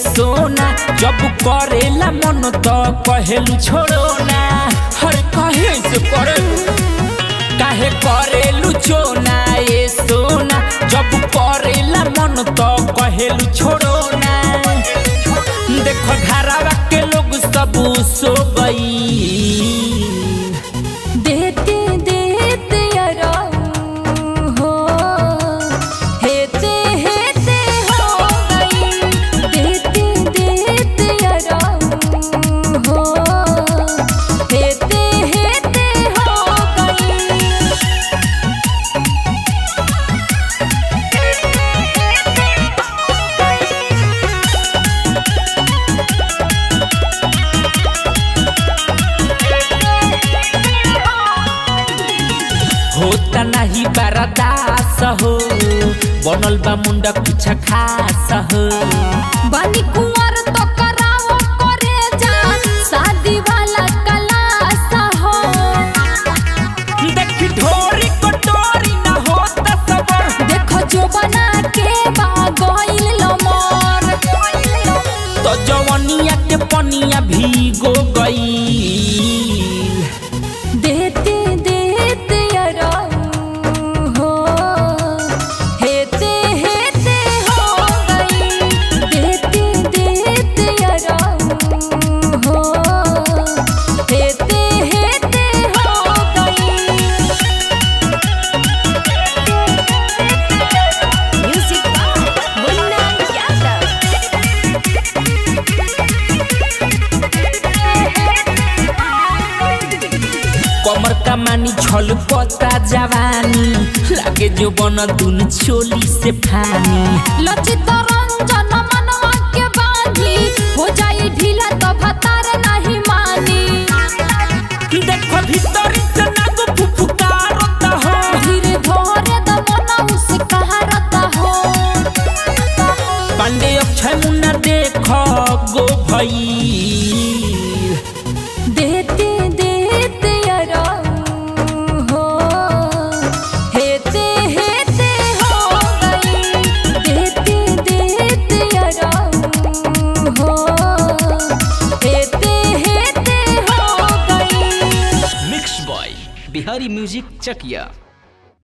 सोना जब करेला मन तो कहेलू छोड़ो ना। हर कहे से काहे करेलू चोना ये सोना जब करेला मन तो कहेलू छोड़ो ना। देखो घरवा के लोग सब सो गई देते देते हो हेते हेते हो गई। देते देते हो हेते हेते हो गई। होता नहीं बर्दाश्त हो बनल बा मुंडा कुछ खास हो। बानी कुंवर तो कराओ करे जा शादी वाला कलास हो। देखी ढोरी कटोरी ना होता सबर देखो जो बना के बागोइल लमर। तो जवनिया के पनिया भीगो गई। देते देते हो हेते हेते हो गई। देते देते हो हेते हेते हो गई। म्यूजिक मुन्ना यादव। कमर का मानी छल पता जवानी लागे जो बन दुन चोली से फानी। लचित रंजन मनवा के बानी हो जाई ढीला तो भतार नहीं मानी। देखो भीतर से नागो फुफुकारता हो धीरे धोरे द मना उसे कहारता हो। पांडे अक्षय मुन्ना देखो गो भई। देते देते हो हेते हेते हो गई। देते देते हो हेते हेते हो गई। मिक्स बॉय बिहारी म्यूजिक चकिया।